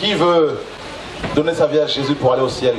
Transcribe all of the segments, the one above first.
Qui veut donner sa vie à Jésus pour aller au ciel?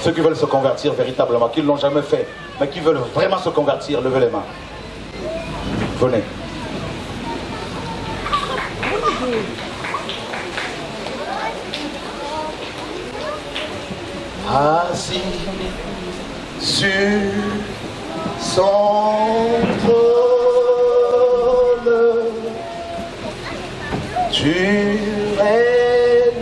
Ceux qui veulent se convertir véritablement, qui ne l'ont jamais fait, mais qui veulent vraiment se convertir, levez les mains. Venez. Assis sur son trône, tu règnes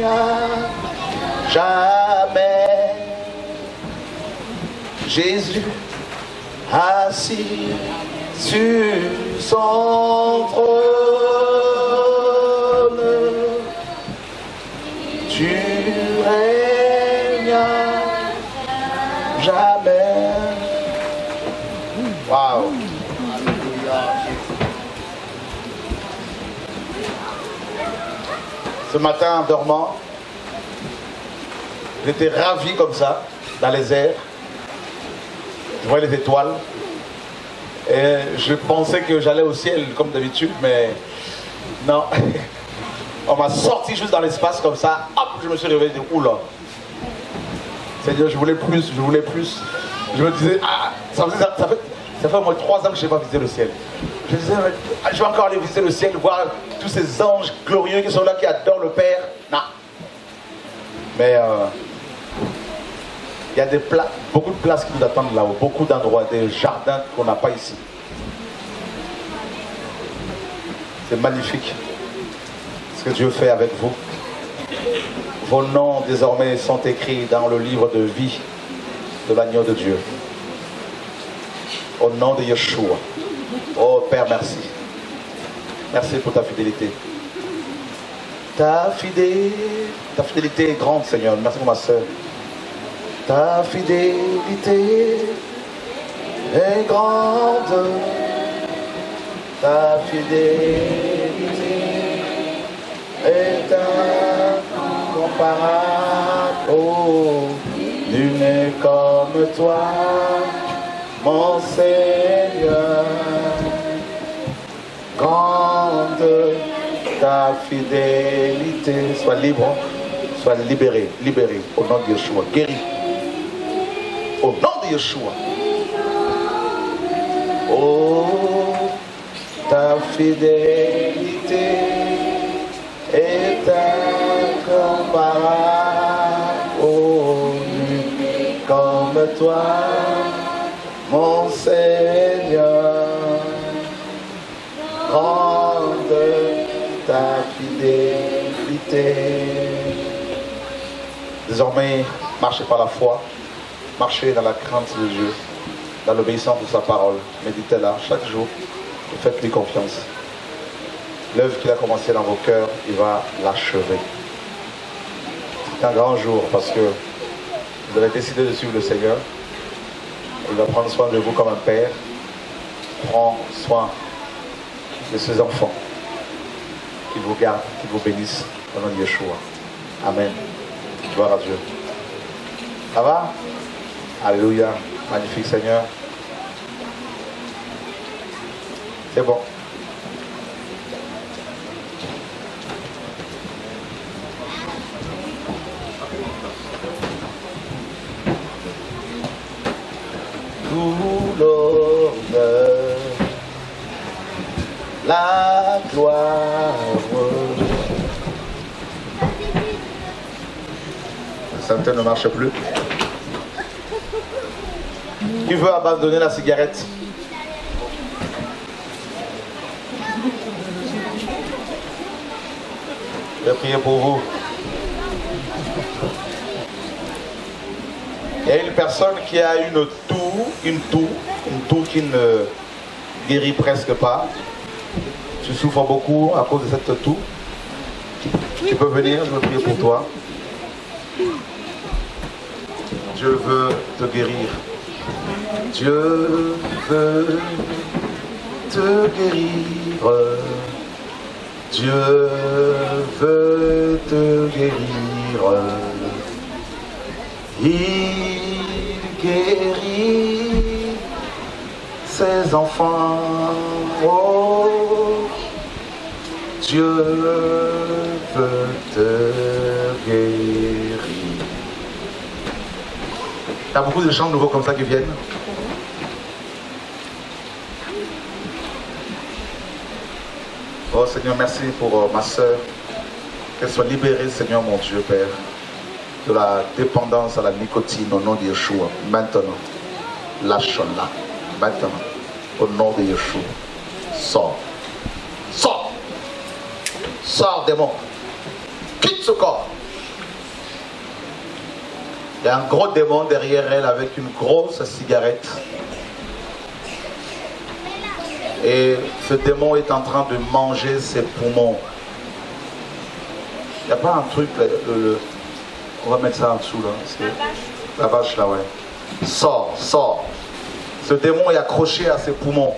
à jamais. Jésus assis sur son trône, tu règnes à jamais. Wow. Ce matin, en dormant, j'étais ravi comme ça, dans les airs. Je voyais les étoiles. Et je pensais que j'allais au ciel, comme d'habitude, mais non. On m'a sorti juste dans l'espace comme ça. Hop, je me suis réveillé. Oula. C'est-à-dire, je voulais plus, je voulais plus. Je me disais, ah, ça fait au moins 3 ans que je n'ai pas visité le ciel. Je disais, je vais encore aller visiter le ciel, voir tous ces anges glorieux qui sont là, qui adorent le Père. Non. Mais il y a beaucoup de places qui nous attendent là-haut, beaucoup d'endroits, des jardins qu'on n'a pas ici. C'est magnifique ce que Dieu fait avec vous. Vos noms désormais sont écrits dans le livre de vie de l'agneau de Dieu. Au nom de Yeshua. Oh Père, merci. Merci pour ta fidélité. Ta fidélité est grande, Seigneur. Merci pour ma soeur. Ta fidélité est grande. Ta fidélité est incomparable. Oh, nul n'est comme toi, mon Seigneur. Grande ta fidélité. Sois libre, sois libéré, au nom de Yeshua. Guéri. Au nom de Yeshua. Oh, ta fidélité est incomparable. Oh, nul comme toi, mon Seigneur. Grande ta fidélité. Désormais, marchez par la foi. Marchez dans la crainte de Dieu, dans l'obéissance de sa parole. Méditez-la chaque jour et faites-lui confiance. L'œuvre qu'il a commencé dans vos cœurs, il va l'achever. C'est un grand jour parce que vous avez décidé de suivre le Seigneur. Il va prendre soin de vous comme un père. Prends soin de ses enfants. Qu'il vous garde, qu'il vous bénisse au nom de Yeshua. Amen. Gloire à Dieu. Ça va? Alléluia. Magnifique Seigneur. C'est bon. Tout l'honneur, la gloire. La synthèse ne marche plus. Qui veut abandonner la cigarette? Je vais prier pour vous. Il y a une personne qui a une toux qui ne guérit presque pas. Tu souffres beaucoup à cause de cette toux. Tu peux venir, je vais prier pour toi. Dieu veut te guérir. Dieu veut te guérir. Dieu veut te guérir. Il guérit ses enfants. Oh, Dieu veut te Il y a beaucoup de gens nouveaux comme ça qui viennent. Oh Seigneur, merci pour ma soeur. Qu'elle soit libérée, Seigneur mon Dieu, Père, de la dépendance à la nicotine au nom de Yeshua. Maintenant, lâche-la. Maintenant, au nom de Yeshua. Sors. Sors. Sors, démon. Quitte ce corps. Il y a un gros démon derrière elle avec une grosse cigarette. Et ce démon est en train de manger ses poumons. Il n'y a pas un truc, on va mettre ça en dessous là. La vache là, ouais. Sors, sors. Ce démon est accroché à ses poumons.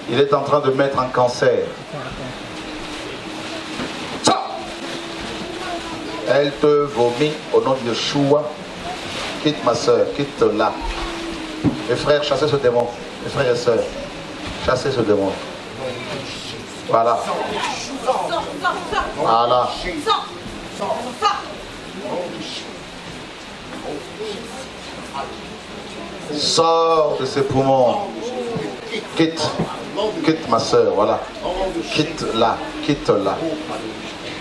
Il est en train de mettre un cancer. Sors. Elle te vomit au nom de Yeshua. Quitte ma soeur, quitte là. Mes frères, chassez ce démon. Mes frères et sœurs, chassez ce démon. Voilà. Voilà. Sors de ses poumons. Quitte. Quitte ma soeur, voilà. Quitte là. Quitte là.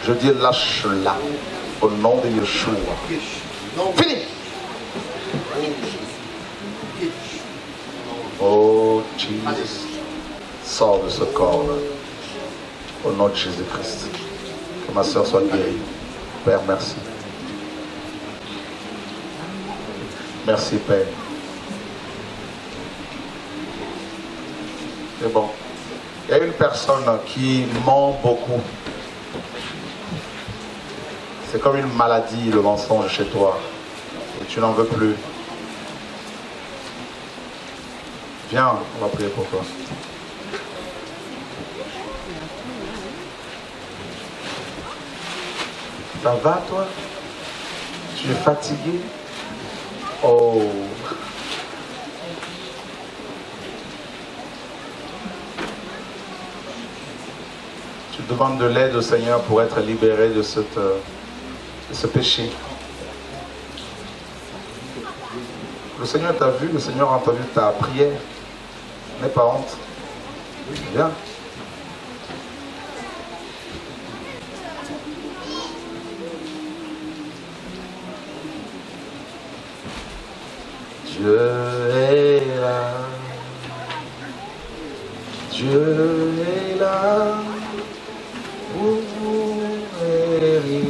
Je dis lâche-la. Au nom de Yeshua. Fini. Oh Jesus. Sors de ce corps-là. Au nom de Jésus-Christ. Que ma soeur soit guérie. Père, merci. Merci, Père. C'est bon. Il y a une personne qui ment beaucoup. C'est comme une maladie, le mensonge chez toi. Et tu n'en veux plus. Viens, on va prier pour toi. Ça va, toi? Tu es fatigué? Oh. Tu demandes de l'aide au Seigneur pour être libéré de ce péché. Le Seigneur t'a vu, le Seigneur a entendu ta prière. N'aie pas honte. Viens. Dieu est là. Dieu est là. Pour vous guérir.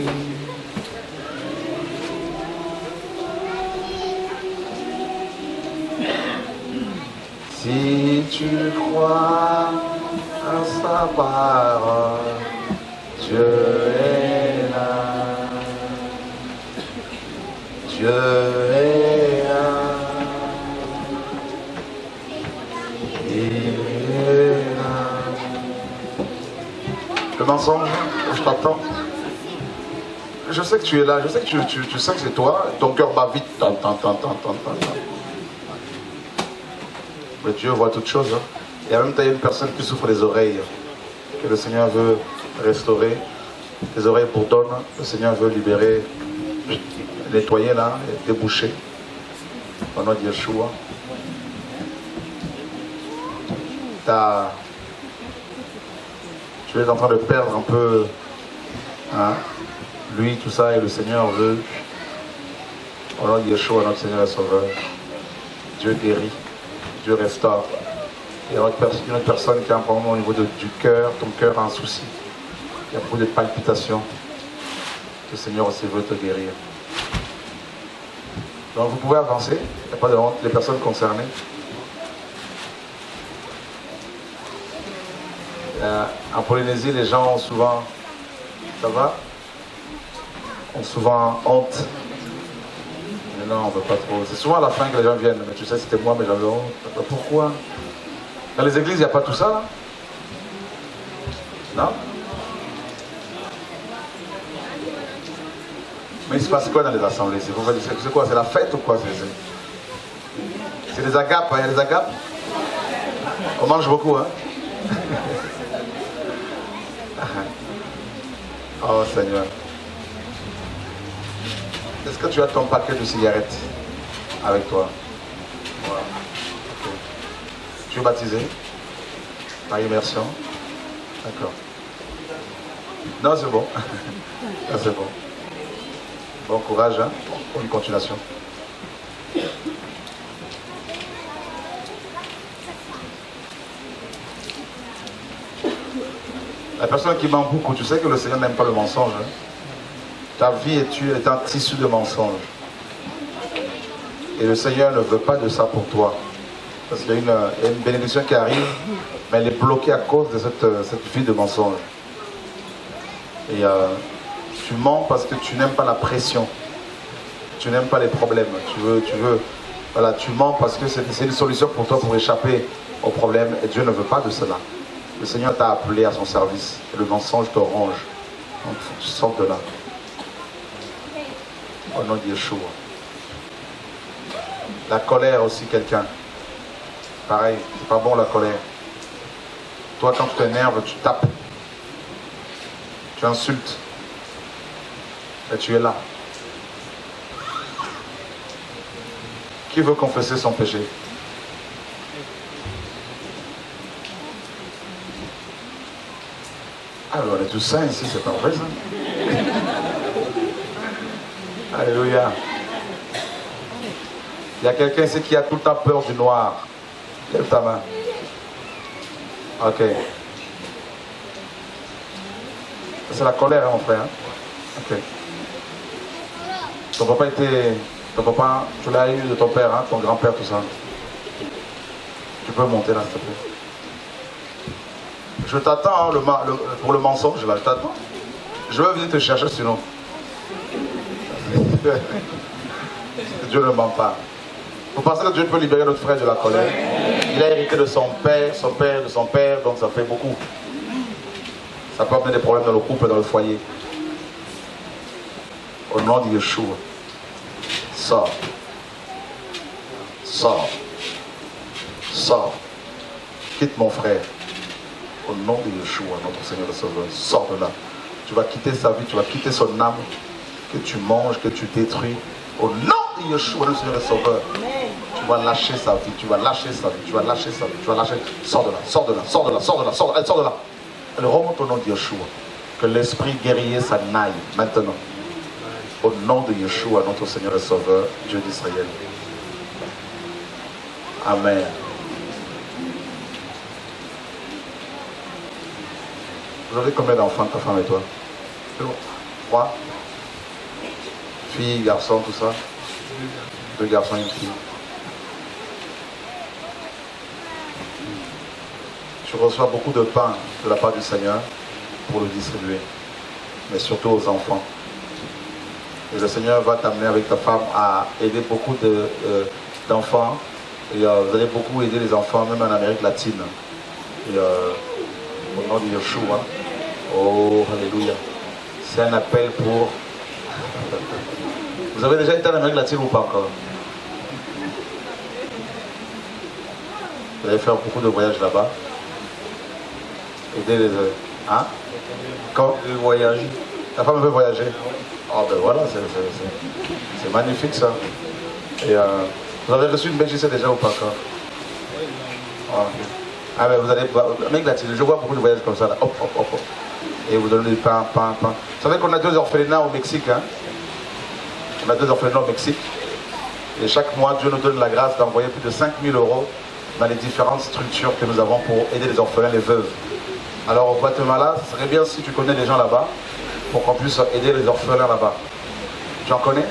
Si tu crois à sa parole, Dieu est là. Dieu est là. Il est là. Le mensonge, je t'attends. Je sais que tu es là, je sais que tu sais que c'est toi. Ton cœur bat vite. Mais Dieu voit toutes choses. Hein. Il y a même une personne qui souffre des oreilles, que le Seigneur veut restaurer. Les oreilles bourdonnent, le Seigneur veut libérer, nettoyer là, et déboucher. Au nom de Yeshua. Tu es en train de perdre un peu, hein, lui, tout ça, et le Seigneur veut. Au nom de Yeshua, notre Seigneur et Sauveur. Dieu guérit. Dieu restaure. Il y a une autre personne qui a un problème au niveau du cœur. Ton cœur a un souci. Il y a beaucoup de palpitations. Le Seigneur aussi veut te guérir. Donc vous pouvez avancer. Il n'y a pas de honte. Les personnes concernées. En Polynésie, les gens ont souvent... Ça va? Ont souvent honte. Mais non, on ne veut pas trop. C'est souvent à la fin que les gens viennent. Mais tu sais, c'était moi, mais j'avais honte. Pourquoi? Dans les églises, il n'y a pas tout ça, là? Non? Mais il se passe quoi dans les assemblées? C'est quoi? C'est la fête ou quoi? C'est des agapes, hein? Il y a des agapes? On mange beaucoup, hein? Oh Seigneur. Est-ce que tu as ton paquet de cigarettes avec toi? Voilà. Okay. Tu es baptisé? Par immersion? D'accord. Non, c'est bon. Non, c'est bon. Bon courage, hein, pour une continuation. La personne qui ment beaucoup, tu sais que le Seigneur n'aime pas le mensonge. Hein? Ta vie est un tissu de mensonges. Et le Seigneur ne veut pas de ça pour toi. Parce qu'il y a une bénédiction qui arrive, mais elle est bloquée à cause de cette vie de mensonge. Et tu mens parce que tu n'aimes pas la pression. Tu n'aimes pas les problèmes. Voilà, tu mens parce que c'est une solution pour toi pour échapper aux problèmes. Et Dieu ne veut pas de cela. Le Seigneur t'a appelé à son service. Et le mensonge te ronge. Donc il faut que tu sortes de là. Au nom de Yeshua. La colère aussi, quelqu'un. Pareil, c'est pas bon la colère. Toi, quand tu t'énerves, tu tapes. Tu insultes. Et tu es là. Qui veut confesser son péché? Alors, on est tous saints ici, c'est pas vrai ça? Alléluia. Il y a quelqu'un ici qui a tout le temps peur du noir. Lève ta main. Ok. C'est la colère, hein, mon frère. Ok. Ton papa, tu l'as eu de ton père, hein, ton grand-père, tout ça. Tu peux monter là, s'il te plaît. Je t'attends hein, pour le mensonge, là, je t'attends. Je vais venir te chercher sinon. Dieu ne ment pas. Vous pensez que Dieu peut libérer notre frère de la colère? Il a hérité de son père, de son père, donc ça fait beaucoup. Ça peut amener des problèmes dans le couple et dans le foyer. Au nom de Yeshua. Sors. Sors. Sors. Quitte mon frère. Au nom de Yeshua, notre Seigneur et Sauveur. Sors de là. Tu vas quitter sa vie, tu vas quitter son âme. Que tu manges, que tu détruis. Au nom de Yeshua, notre Seigneur et Sauveur. Tu vas lâcher sa vie, tu vas lâcher sa vie, tu vas lâcher sa vie, tu vas lâcher. Sors de là, sors de là, sors de là, sors de là, sors de là, sors de là. Elle remonte au nom de Yeshua. Que l'esprit guerrier s'en aille maintenant. Au nom de Yeshua, notre Seigneur et Sauveur, Dieu d'Israël. Amen. Vous avez combien d'enfants, ta femme et toi? 3. Filles, garçons, tout ça? 2 garçons et une fille. Tu reçois beaucoup de pain de la part du Seigneur pour le distribuer, mais surtout aux enfants. Et le Seigneur va t'amener avec ta femme à aider beaucoup d'enfants. Et vous allez beaucoup aider les enfants, même en Amérique latine. Et au nom de Yeshua, oh, alléluia. C'est un appel pour... Vous avez déjà été en Amérique latine ou pas encore? Vous allez faire beaucoup de voyages là-bas. Aider les... Hein? Quand tu veux voyager. Ta femme veut voyager? Oh ben voilà, c'est magnifique ça. Et vous avez reçu une Belgique déjà ou pas encore? Oh, okay. Ah ben vous allez... Amérique latine, je vois beaucoup de voyages comme ça là. Hop, hop, hop, hop. Et vous donnez du pain. Vous savez qu'on a 2 orphelinats au Mexique, hein? On a 2 orphelinats au Mexique. Et chaque mois, Dieu nous donne la grâce d'envoyer plus de 5 000 € dans les différentes structures que nous avons pour aider les orphelins, les veuves. Alors au Guatemala, ce serait bien si tu connais des gens là-bas, pour qu'on puisse aider les orphelins là-bas. Tu en connais?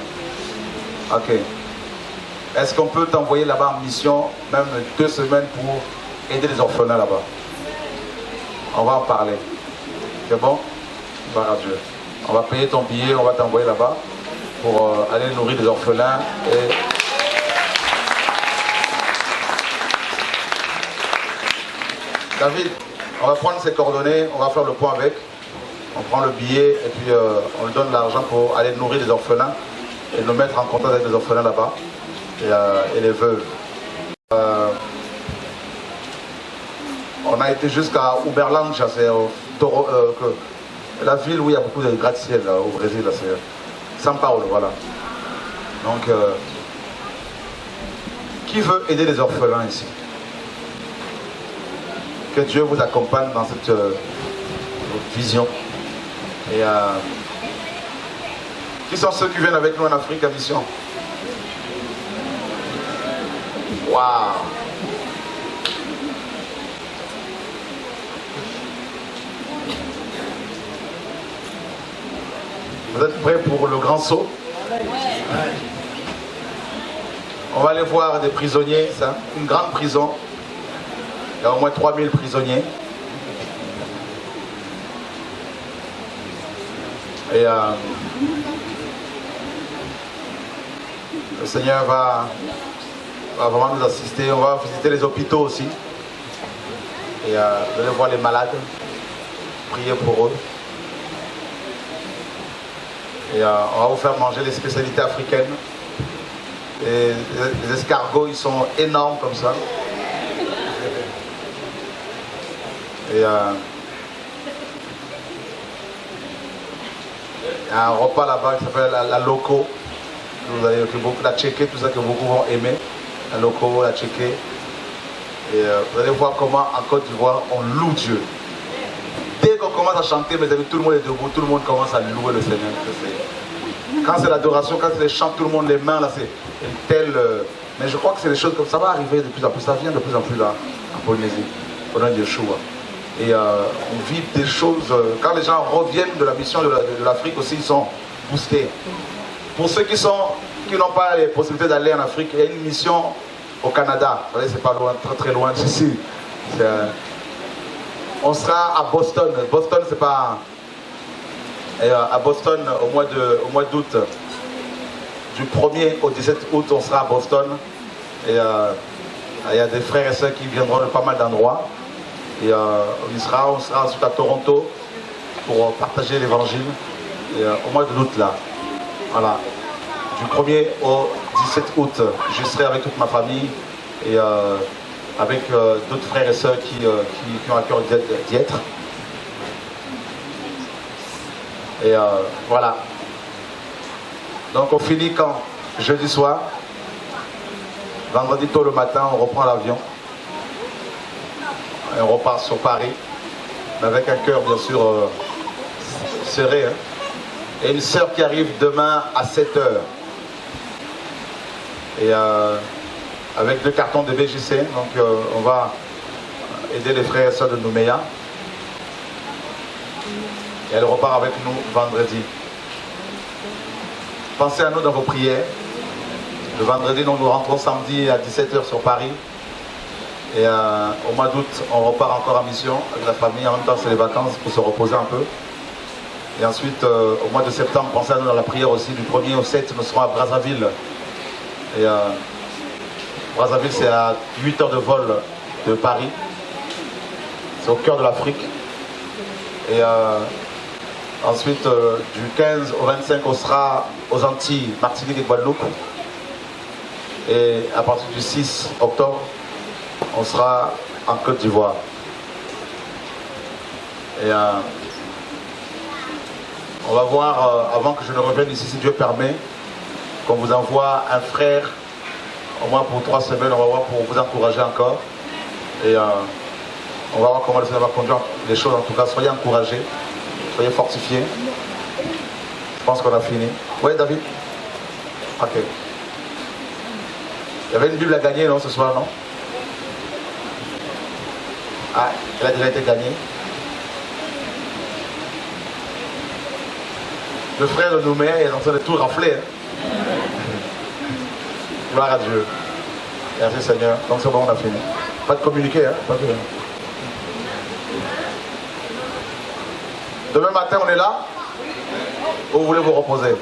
Ok. Est-ce qu'on peut t'envoyer là-bas en mission, même 2 semaines pour aider les orphelins là-bas? On va en parler. C'est bon? Gloire à Dieu. On va payer ton billet, on va t'envoyer là-bas pour aller nourrir les orphelins et... David, on va prendre ses coordonnées, on va faire le point avec. On prend le billet et puis on lui donne l'argent pour aller nourrir les orphelins et nous mettre en contact avec les orphelins là-bas et les veuves. On a été jusqu'à Uberlândia, c'est la ville où il y a beaucoup de gratte-ciel au Brésil, c'est São Paulo, voilà. Donc, qui veut aider les orphelins ici? Que Dieu vous accompagne dans cette vision. Et qui sont ceux qui viennent avec nous en Afrique à mission? Waouh! Vous êtes prêts pour le grand saut? On va aller voir des prisonniers, ça, une grande prison. Il y a au moins 3000 prisonniers. Et le Seigneur va vraiment nous assister. On va visiter les hôpitaux aussi. Et vous allez voir les malades. Prier pour eux. Et on va vous faire manger les spécialités africaines. Et les escargots, ils sont énormes comme ça. Et il y a un repas là-bas qui s'appelle la loco. Vous allez, la tchéké, tout ça que beaucoup vont aimer. La loco, la tchéké. Et vous allez voir comment en Côte d'Ivoire on loue Dieu. Dès qu'on commence à chanter, mes amis, tout le monde est debout, tout le monde commence à louer le Seigneur. Quand c'est l'adoration, quand c'est les chants, tout le monde les mains là, c'est tel. Mais je crois que c'est des choses comme ça va arriver de plus en plus. Ça vient de plus en plus là, en Polynésie, au nom de Yeshua. Et on vit des choses. Quand les gens reviennent de la mission de l'Afrique aussi, ils sont boostés. Pour ceux qui n'ont pas les possibilités d'aller en Afrique, il y a une mission au Canada. Vous voyez, c'est pas loin, très très loin d'ici. On sera à Boston. Boston, c'est pas. Et à Boston, au mois d'août, du 1er au 17 août, on sera à Boston. Et il y a des frères et sœurs qui viendront de pas mal d'endroits. Et on sera ensuite à Toronto pour partager l'évangile. Et au mois d'août, là, voilà. Du 1er au 17 août, je serai avec toute ma famille et avec d'autres frères et sœurs qui ont à cœur d'y être. Et voilà. Donc on finit quand? Jeudi soir. Vendredi tôt le matin, on reprend l'avion. Et on repart sur Paris. Avec un cœur bien sûr serré. Hein. Et une sœur qui arrive demain à 7h. Et avec 2 cartons de BJC. Donc on va aider les frères et sœurs de Nouméa. Et elle repart avec nous vendredi. Pensez à nous dans vos prières. Le vendredi, nous rentrons samedi à 17h sur Paris. Et au mois d'août, on repart encore en mission avec la famille. En même temps, c'est les vacances pour se reposer un peu. Et ensuite, au mois de septembre, pensez à nous dans la prière aussi. Du 1er au 7, nous serons à Brazzaville. Et Brazzaville, c'est à 8 heures de vol de Paris. C'est au cœur de l'Afrique. Et ensuite, du 15 au 25, on sera aux Antilles, Martinique et Guadeloupe. Et à partir du 6 octobre, on sera en Côte d'Ivoire. Et on va voir, avant que je ne revienne ici, si Dieu permet, qu'on vous envoie un frère, au moins pour 3 semaines, on va voir pour vous encourager encore. Et on va voir comment le Seigneur va conduire les choses. En tout cas, soyez encouragés, soyez fortifiés. Je pense qu'on a fini. Oui, David? Ok. Il y avait une Bible à gagner, non, ce soir, non? Ah, elle a déjà été gagnée. Le frère de Nouméa est en train de tout rafler. Hein? Gloire à Dieu. Merci Seigneur. Donc c'est bon, on a fini. Pas de communiquer, hein? Pas de... Demain matin, on est là? Ou vous voulez vous reposer?